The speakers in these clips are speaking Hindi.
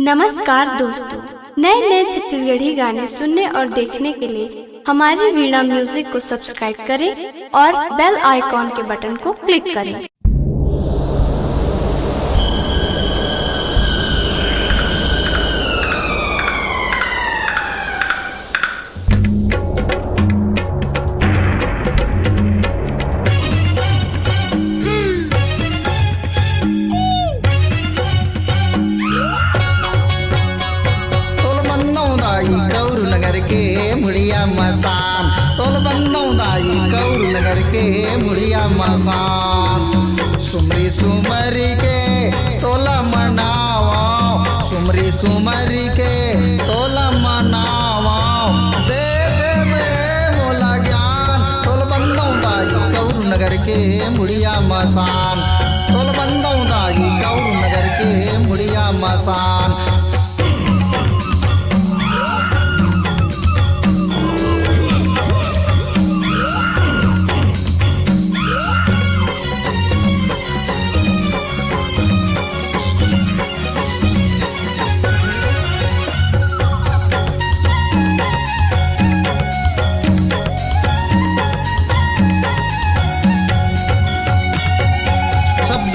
नमस्कार दोस्तों, नए नए छत्तीसगढ़ी गाने सुनने और देखने के लिए हमारी वीणा म्यूजिक को सब्सक्राइब करें और बेल आइकॉन के बटन को क्लिक करें। मुड़िया मसान तोल बंदौदाई गौर नगर के मुड़िया मसान सुमरी सुमरी के तोला मनावा सुमरी सुमरी के तोला मनावा दे दे में मोला ज्ञान तोल बंदौदाई गौर नगर के मुड़िया मसान तोल बंदौदाई गौर नगर के मुड़िया मसान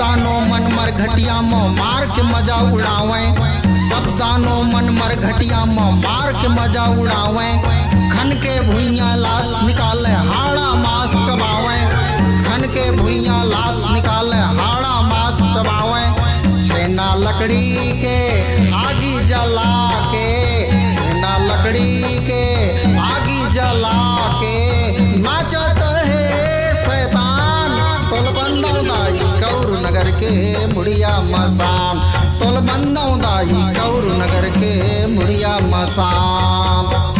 घटिया में मार के मजा उड़ावे सब दानों मन मर घटिया में मार के मजा उड़ावे खन के भुइया लाश निकाले हाड़ा मांस चबावे खन के भुइया लाश निकाले हाड़ा मांस चबावे छेना लकड़ी के आगी जला के छेना लकड़ी के आगी जला के नाचत है शैतान तोल बंदौदाई गौर नगर के मुड़िया मसान तोल बंदौदाई गौर नगर के मुड़िया मसान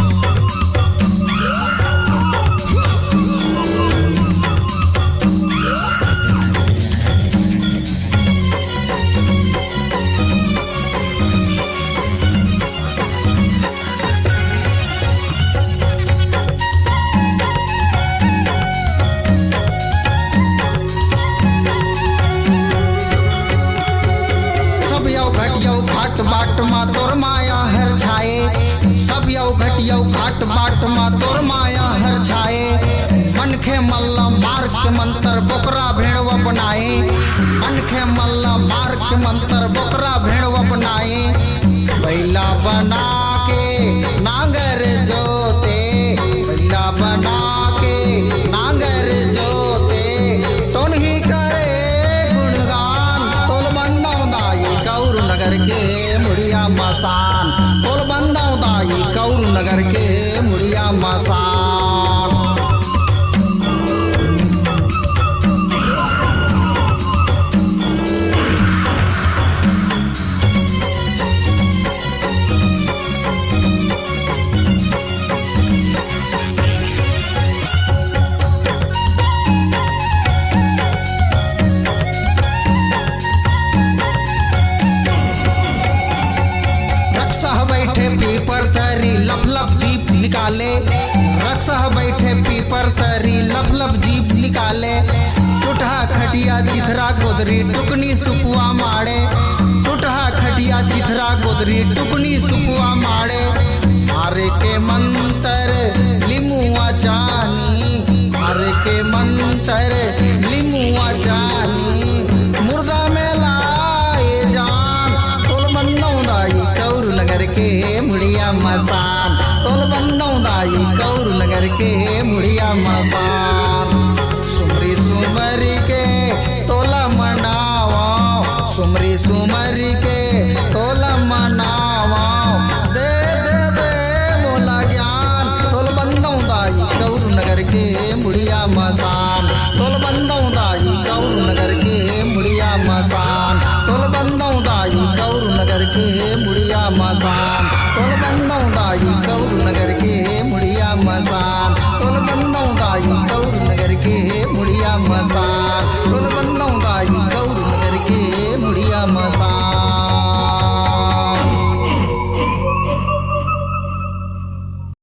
घाट बाट मा तोर माया हर छाए सब यौ घटियौ घाट बाट मा तोर माया हर छाए मन खे मल्ला मार के मंत्र बोकरा भेड़वा बनाए मन खे मल्ला मार के मंत्र बोकरा भेड़वा बनाए बैला बना के नांगर जोते बैला बना के नांगर जोते टोन ही करे गुणगान तोल बंदौदाई गौर नगर के मुड़िया मसान तोल बंदौदाई गौर नगर के मुड़िया मसान पीपर तरी लप लप जीप निकाले रक्षा बैठे पीपर तरी लप लप जीप निकाले टूटा खटिया चिथरा गोदरी टुकनी सुपुआ मारे टूटा खटिया चिथरा गोदरी टुकनी सुपुआ मारे मारे के मंत्र लिमुआ जानी मारे के मंत्र लिमुआ जानी मुर्दा में लाए जान तोल बंदौदाई गौर नगर के मुड़िया मसान तोल बंदौदाई गौर नगर के मुड़िया मसान सुमरी सुमरी के तोला मनावा सुमरी सुमरी के तोला मनावा दे दे दे मोला ज्ञान तोल बंदौदाई गौर नगर के मुड़िया मसान तोल बंदौदाई गौर नगर के मुड़िया मसान तोल बंदौदाई गौर नगर के मुड़िया मसान तोल बंदौदाई गौर नगर के मुड़िया मसान तोल बंदौदाई गौर नगर के मुड़िया मसान।